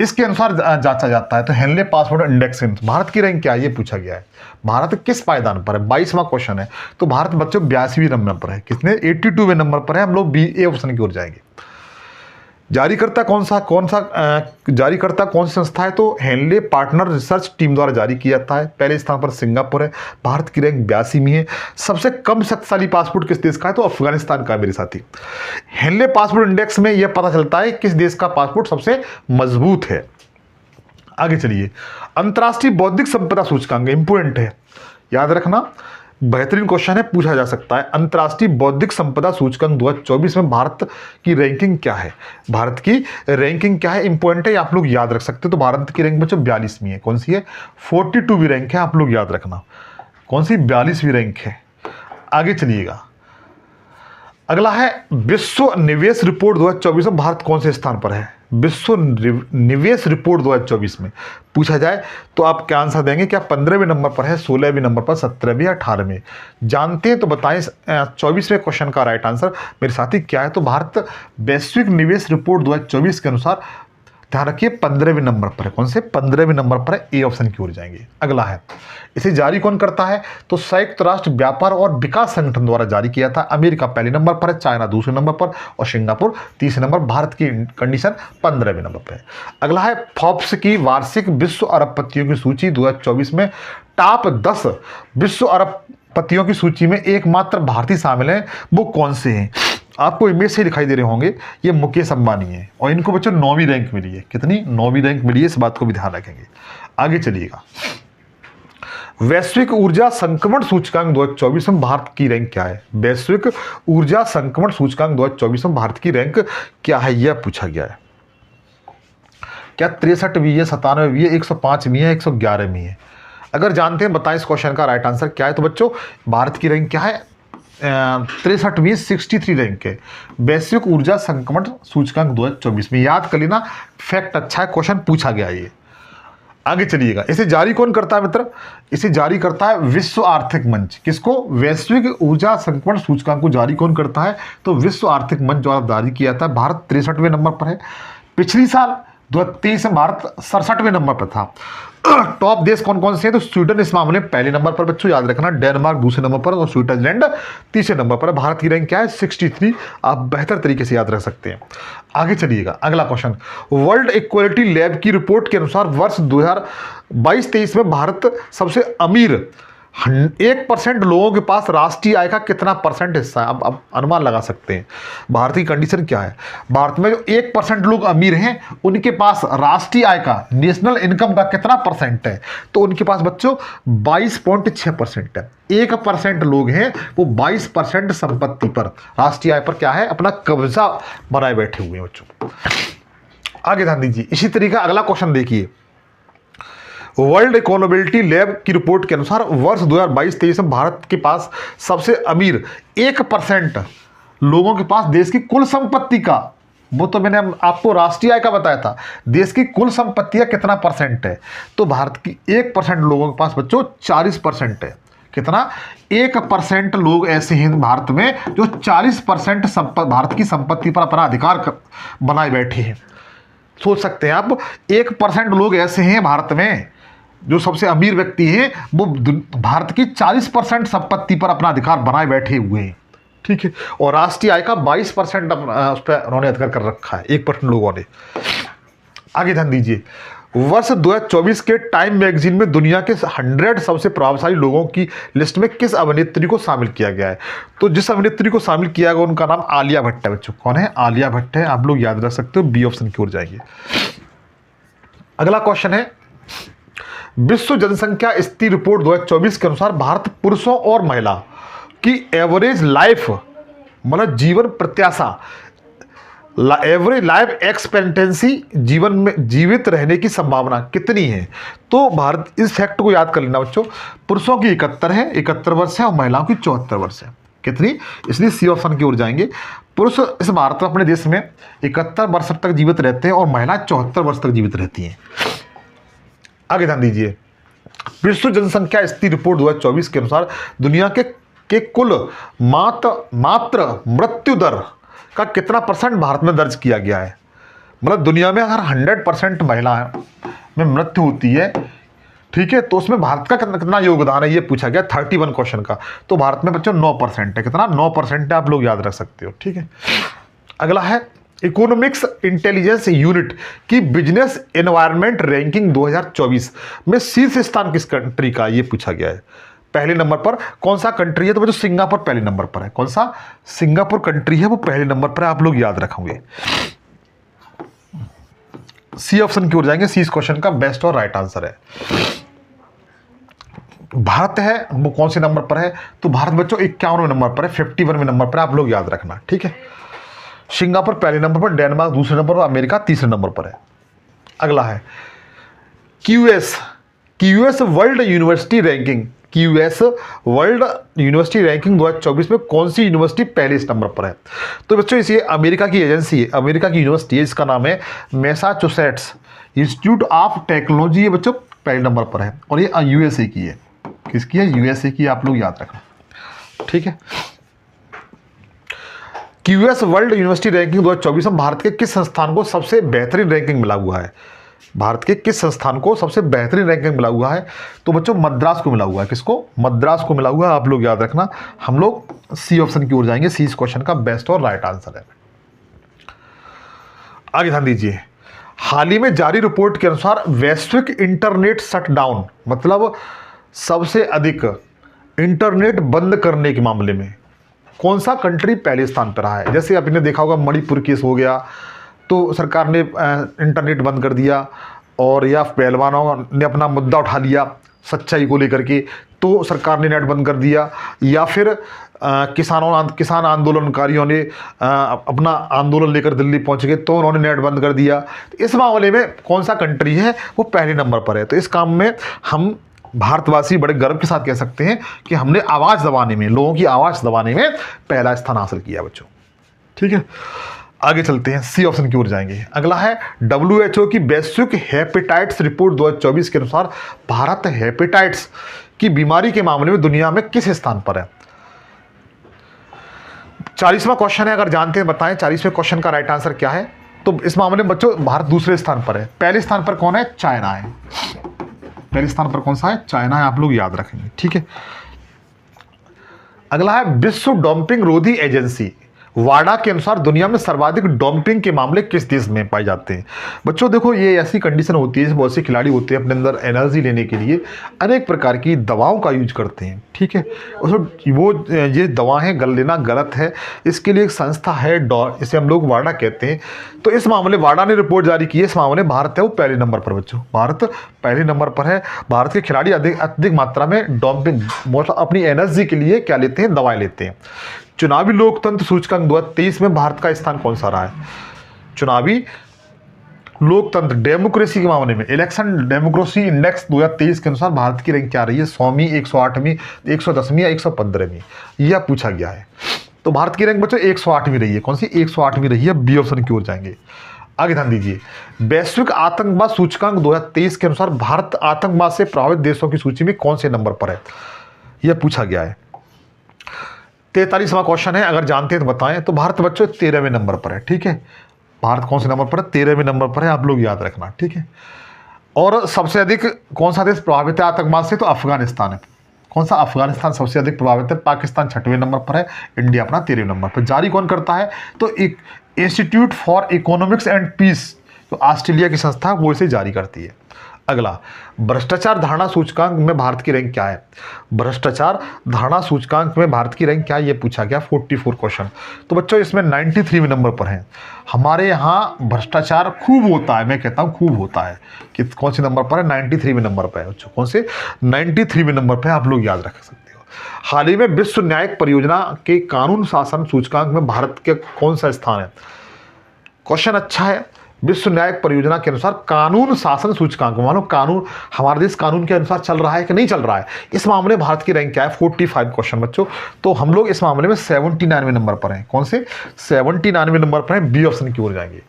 A: इसके अनुसार जांचा जाता है। तो हेनले पासपोर्ट इंडेक्स में भारत की रैंक क्या है, ये पूछा गया है। भारत किस पायदान पर है, 22वां क्वेश्चन है। तो भारत बच्चों 82वें नंबर पर है, किसने, 82वें नंबर पर है। हम लोग बी ए ऑप्शन की ओर जाएंगे। जारीकर्ता कौन सा जारीकर्ता कौन सी संस्था है, तो हेनले पार्टनर रिसर्च टीम द्वारा जारी किया जाता है। पहले स्थान पर सिंगापुर है, भारत की रैंक 82वीं है। सबसे कम शक्तिशाली पासपोर्ट किस देश का है, तो अफगानिस्तान का है मेरे साथी। हेनले पासपोर्ट इंडेक्स में यह पता चलता है किस देश का पासपोर्ट सबसे मजबूत है। आगे चलिए, अंतर्राष्ट्रीय बौद्धिक संपदा सूचकांक इंपोर्टेंट है, याद रखना, बेहतरीन क्वेश्चन है, पूछा जा सकता है। अंतर्राष्ट्रीय बौद्धिक संपदा सूचकांक 2024 में भारत की रैंकिंग क्या है, भारत की रैंकिंग क्या है, इंपॉर्टेंट है, आप लोग याद रख सकते हो। तो भारत की रैंक बच्चों 42वीं है। कौन सी है, 42वीं रैंक है, आप लोग याद रखना, कौन सी, 42वीं रैंक है। आगे चलिएगा। अगला है, विश्व निवेश रिपोर्ट 2024 में भारत कौन से स्थान पर है। विश्व निवेश रिपोर्ट 2024 में पूछा जाए तो आप क्या आंसर देंगे, क्या 15वें नंबर पर है, 16वें नंबर पर, 17वें या 18वें, जानते हैं तो बताएं। 24वें क्वेश्चन का राइट आंसर मेरे साथी क्या है, तो भारत वैश्विक निवेश रिपोर्ट 2024 के अनुसार ध्यान रखिए 15वें नंबर पर है। कौन से, 15वें नंबर पर है, ए ऑप्शन की ओर जाएंगे। अगला है, इसे जारी कौन करता है, तो संयुक्त राष्ट्र व्यापार और विकास संगठन द्वारा जारी किया था। अमेरिका पहले नंबर पर है, चाइना दूसरे नंबर पर, और सिंगापुर तीसरे नंबर। भारत की कंडीशन 15वें नंबर पर है। अगला है, फोर्ब्स की वार्षिक विश्व अरबपतियों की सूची 2024 में टॉप 10 विश्व अरबपतियों की सूची में एकमात्र भारतीय शामिल है, वो कौन से हैं। आपको इमेज से दिखाई दे रहे होंगे, ये मुकेश अंबानी है, और इनको बच्चों 9वीं रैंक मिली है। कितनी, 9वीं रैंक मिली है, इस बात को भी ध्यान रखेंगे। आगे चलिएगा। वैश्विक ऊर्जा संक्रमण सूचकांक 2024 में भारत की रैंक क्या है। वैश्विक ऊर्जा संक्रमण सूचकांक 2024 में भारत की रैंक क्या है, यह पूछा गया है। क्या 63वीं है, 97वीं है, 105वीं है, 111वीं है। अगर जानते हैं बताएं इस क्वेश्चन का राइट आंसर क्या है। तो बच्चों भारत की रैंक क्या है, 63वीं, 63 रैंक है वैश्विक ऊर्जा संक्रमण सूचकांक 2024 में। याद कर लेना, फैक्ट अच्छा है, क्वेश्चन पूछा गया ये। आगे चलिएगा। इसे जारी कौन करता है मित्र, इसे जारी करता है विश्व आर्थिक मंच। किसको, वैश्विक ऊर्जा संक्रमण सूचकांक को जारी कौन करता है, तो विश्व आर्थिक मंच द्वारा जारी किया था। भारत 63वें नंबर पर है। पिछली साल 2023 में भारत 67वें नंबर पर था। टॉप देश कौन कौन से हैं, तो स्वीडन इस मामले में पहले नंबर पर बच्चों, याद रखना, डेनमार्क दूसरे नंबर पर, और स्विट्जरलैंड तीसरे नंबर पर। भारत की रैंक क्या है, 63, आप बेहतर तरीके से याद रख सकते हैं। आगे चलिएगा। अगला क्वेश्चन, वर्ल्ड इक्वालिटी लैब की रिपोर्ट के अनुसार वर्ष 2022-23 में भारत सबसे अमीर 1% लोगों के पास राष्ट्रीय आय का कितना परसेंट हिस्सा है। अब अनुमान लगा सकते हैं भारत की कंडीशन क्या है। भारत में जो 1% लोग अमीर हैं उनके पास राष्ट्रीय आय का, नेशनल इनकम का कितना परसेंट है, तो उनके पास बच्चों 22.6% है। 1% लोग हैं वो 22% संपत्ति पर, राष्ट्रीय आय पर क्या है, अपना कब्जा बनाए बैठे हुए हैं बच्चों। आगे ध्यान दीजिए। इसी तरीके अगला क्वेश्चन देखिए, वर्ल्ड इकोनॉमिलिटी लैब की रिपोर्ट के अनुसार वर्ष 2022-23 में भारत के पास सबसे अमीर 1% लोगों के पास देश की कुल संपत्ति का, वो तो मैंने आपको राष्ट्रीय आय का बताया था, देश की कुल संपत्ति का कितना परसेंट है, तो भारत की 1% लोगों के पास बच्चों 40% है। कितना, 1% लोग ऐसे हैं भारत में जो 40% भारत की संपत्ति पर अपना अधिकार बनाए बैठे हैं। सोच सकते हैं आप, 1% लोग ऐसे हैं भारत में जो सबसे अमीर व्यक्ति हैं वो भारत की 40% संपत्ति पर अपना अधिकार बनाए बैठे हुए हैं, ठीक है। और राष्ट्रीय आय का 22% उस पर उन्होंने अधिकार कर रखा है, 1% लोगों ने। आगे ध्यान दीजिए, वर्ष 2024 के टाइम मैगजीन में दुनिया के 100 सबसे प्रभावशाली लोगों की लिस्ट में किस अभिनेत्री को शामिल किया गया है? तो जिस अभिनेत्री को शामिल किया गया उनका नाम आलिया भट्ट है बच्चों। कौन है? आलिया भट्ट है। आप लोग याद रख सकते हो, बी ऑप्शन की ओर जाएंगे। अगला क्वेश्चन है, विश्व जनसंख्या स्थिति रिपोर्ट 2024 के अनुसार भारत पुरुषों और महिला की एवरेज लाइफ, मतलब जीवन प्रत्याशा, एवरेज लाइफ एक्सपेक्टेंसी, जीवन में जीवित रहने की संभावना कितनी है? तो भारत, इस फैक्ट को याद कर लेना बच्चों, पुरुषों की 71 है, 71 वर्ष है, और महिलाओं की 74 वर्ष है। कितनी? इसलिए सी ऑप्शन की ओर जाएंगे। पुरुष इस भारत में, अपने देश में 71 वर्ष तक जीवित रहते हैं और महिलाएं 74 वर्ष तक जीवित रहती हैं। आगे ध्यान दीजिए, विश्व जनसंख्या स्थिति रिपोर्ट 2024 के अनुसार दुनिया के कुल मात्र मृत्यु दर का कितना % भारत में दर्ज किया गया है? मतलब दुनिया में अगर 100% महिला में मृत्यु होती है, ठीक है, तो उसमें भारत का कितना योगदान है, ये पूछा गया 31 क्वेश्चन का। तो भारत में बच्चों 9% है। कितना? 9% है। आप लोग याद रख सकते हो, ठीक है। अगला है, इकोनॉमिक्स इंटेलिजेंस यूनिट की बिजनेस एनवायरनमेंट रैंकिंग 2024 में शीर्ष स्थान किस कंट्री का, ये पूछा गया है। पहले नंबर पर कौन सा कंट्री है? तो बच्चों सिंगापुर पहले नंबर पर है। कौन सा? सिंगापुर कंट्री है, वो पहले नंबर पर है। आप लोग याद रखेंगे। सी ऑप्शन की ओर जाएंगे। सी इस क्वेश्चन का बेस्ट और राइट आंसर है। भारत है वो कौन से नंबर पर है? तो भारत बच्चों 51वें नंबर पर है, 51वें नंबर पर। आप लोग याद रखना, ठीक है। सिंगापुर पहले नंबर पर, डेनमार्क दूसरे नंबर पर, अमेरिका तीसरे नंबर पर है। अगला है QS world university ranking. QS world university ranking 2024 में कौन सी यूनिवर्सिटी पहले इस नंबर पर है? तो बच्चों इसे अमेरिका की एजेंसी है, अमेरिका की यूनिवर्सिटी है, इसका नाम है मैसाचुसेट्स इंस्टीट्यूट ऑफ टेक्नोलॉजी। ये बच्चों पहले नंबर पर है और ये यूएसए की है। किसकी है? यूएसए की। आप लोग याद रखना, ठीक है। क्यूएस वर्ल्ड यूनिवर्सिटी रैंकिंग 2024 में भारत के किस संस्थान को सबसे बेहतरीन रैंकिंग मिला हुआ है? भारत के किस संस्थान को सबसे बेहतरीन रैंकिंग मिला हुआ है? तो बच्चों मद्रास को मिला हुआ है। किसको? मद्रास को मिला हुआ है। आप लोग याद रखना। हम लोग सी ऑप्शन की ओर जाएंगे। सी इस क्वेश्चन का बेस्ट और राइट आंसर है। आगे ध्यान दीजिए, हाल ही में जारी रिपोर्ट के अनुसार वैश्विक इंटरनेट शटडाउन, मतलब सबसे अधिक इंटरनेट बंद करने के मामले में कौन सा कंट्री पहले स्थान पर रहा है? जैसे आपने देखा होगा मणिपुर केस हो गया, तो सरकार ने इंटरनेट बंद कर दिया, और या पहलवानों ने अपना मुद्दा उठा लिया सच्चाई को लेकर के, तो सरकार ने नेट बंद कर दिया। या फिर किसान आंदोलनकारियों ने अपना आंदोलन लेकर दिल्ली पहुंच गए, तो उन्होंने नेट बंद कर दिया। तो इस मामले में कौन सा कंट्री है वो पहले नंबर पर है? तो इस काम में हम भारतवासी बड़े गर्व के साथ कह सकते हैं कि हमने आवाज़ दबाने में, लोगों की आवाज़ दबाने में पहला स्थान हासिल किया बच्चों, ठीक है। आगे चलते हैं, सी ऑप्शन की ओर जाएंगे। अगला है WHO की वैश्विक हेपेटाइटिस रिपोर्ट 2024 के अनुसार भारत हेपेटाइटिस की बीमारी के मामले में दुनिया में किस स्थान पर है? 40वां क्वेश्चन है, अगर जानते हैं बताएं 40वें क्वेश्चन का राइट आंसर क्या है? तो इस मामले में बच्चों भारत दूसरे स्थान पर है। पहले स्थान पर कौन है? चाइना है। पहले स्थान पर कौन सा है? चाइना है। आप लोग याद रखेंगे, ठीक है। अगला है विश्व डंपिंग रोधी एजेंसी वाडा के अनुसार दुनिया में सर्वाधिक डंपिंग के मामले किस देश में पाए जाते हैं? बच्चों देखो, ये ऐसी कंडीशन होती है, बहुत से खिलाड़ी होते हैं अपने अंदर एनर्जी लेने के लिए अनेक प्रकार की दवाओं का यूज करते हैं, ठीक है। वो ये दवाएं लेना गलत है। इसके लिए एक संस्था है, इसे हम लोग वाडा कहते हैं। तो इस मामले वाडा ने रिपोर्ट जारी की है, इस मामले भारत है वो पहले नंबर पर बच्चों, भारत पहले नंबर पर है। भारत के खिलाड़ी अधिक मात्रा में डंपिंग, मतलब अपनी एनर्जी के लिए क्या लेते हैं? दवाएं लेते हैं। चुनावी लोकतंत्र सूचकांक 2023 में भारत का स्थान कौन सा रहा है? चुनावी लोकतंत्र डेमोक्रेसी के मामले में इलेक्शन डेमोक्रेसी इंडेक्स 2023 के अनुसार भारत की रैंक क्या रही है? 100वीं, 108वीं, 110वीं या 115वीं? यह पूछा गया है। तो भारत की रैंक बच्चों 108वीं रही है। कौन सी? 108वीं रही है। बी ऑप्शन की ओर जाएंगे। आगे ध्यान दीजिए, वैश्विक आतंकवाद सूचकांक 2023 के अनुसार भारत आतंकवाद से प्रभावित देशों की सूची में कौन से नंबर पर है? यह पूछा गया है। 43वां क्वेश्चन है, अगर जानते हैं तो बताएं। तो भारत बच्चों 13वें नंबर पर है, ठीक है। भारत कौन से नंबर पर है? 13वें नंबर पर है। आप लोग याद रखना, ठीक है। और सबसे अधिक कौन सा देश प्रभावित है आतंकवाद से? तो अफगानिस्तान है। कौन सा? अफगानिस्तान सबसे अधिक प्रभावित है। पाकिस्तान 6वें नंबर पर है, इंडिया अपना 13वें नंबर पर। जारी कौन करता है? तो एक Institute for Economics and Peace, तो ऑस्ट्रेलिया की संस्था वो इसे जारी करती है। अगला, भ्रष्टाचार धारणा सूचकांक में भारत की रैंक क्या है? भ्रष्टाचार धारणा सूचकांक में भारत की रैंक क्या है, ये पूछा गया 44 क्वेश्चन। तो बच्चों इसमें 93वें नंबर पर है। हमारे यहाँ भ्रष्टाचार खूब होता है, मैं कहता हूँ खूब होता है। कि कौन से नंबर पर है? 93वें नंबर पर है बच्चों। कौन से? 93वें नंबर पर, आप लोग याद रख सकते हो। हाल ही में विश्व न्यायिक परियोजना के कानून शासन सूचकांक में भारत के कौन सा स्थान है? क्वेश्चन अच्छा है। विश्व न्यायिक परियोजना के अनुसार कानून शासन सूचकांक, मानो कानून, हमारा देश कानून के अनुसार चल रहा है कि नहीं चल रहा है, इस मामले में भारत की रैंक क्या है? 45 क्वेश्चन बच्चों। तो हम लोग इस मामले में 79वें नंबर पर हैं। कौन से? 79वें नंबर पर हैं, बी ऑप्शन की ओर जाएंगे।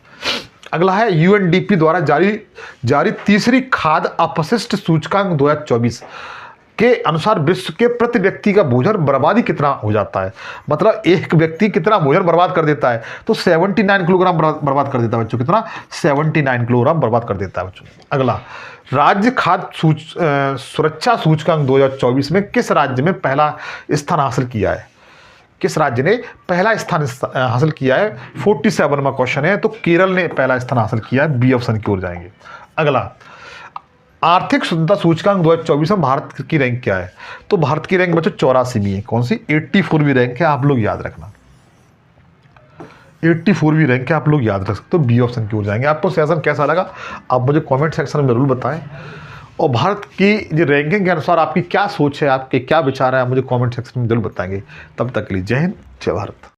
A: अगला है यूएनडीपी द्वारा जारी तीसरी खाद्य अपशिष्ट सूचकांक 2024 के अनुसार विश्व के प्रति व्यक्ति का भोजन बर्बादी कितना हो जाता है, मतलब एक व्यक्ति कितना भोजन बर्बाद कर देता है? तो 79 किलोग्राम बर्बाद कर देता है बच्चों। कितना? 79 किलोग्राम बर्बाद कर देता है बच्चों। अगला, राज्य खाद्य सुरक्षा सूचकांक 2024 में किस राज्य में पहला स्थान हासिल किया है? किस राज्य ने पहला स्थान हासिल किया है? 47वां क्वेश्चन है। तो केरल ने पहला स्थान हासिल किया है, बी ऑप्शन की ओर जाएंगे। अगला, आर्थिक शुद्धता सूचकांक 2024 में भारत की रैंक क्या है? तो भारत की रैंक बच्चों 84वीं है। कौन सी? 84वीं रैंक है, आप लोग याद रखना। 84वीं रैंक है, आप लोग याद रख सकते हो, बी ऑप्शन की ओर जाएंगे। आपको सेशन कैसा लगा आप मुझे कमेंट सेक्शन में जरूर बताएं, और भारत की जो रैंकिंग के अनुसार आपकी क्या सोच है, आपके क्या विचार है, आप मुझे कमेंट सेक्शन में जरूर बताएंगे। तब तक के लिए जय हिंद, जय भारत।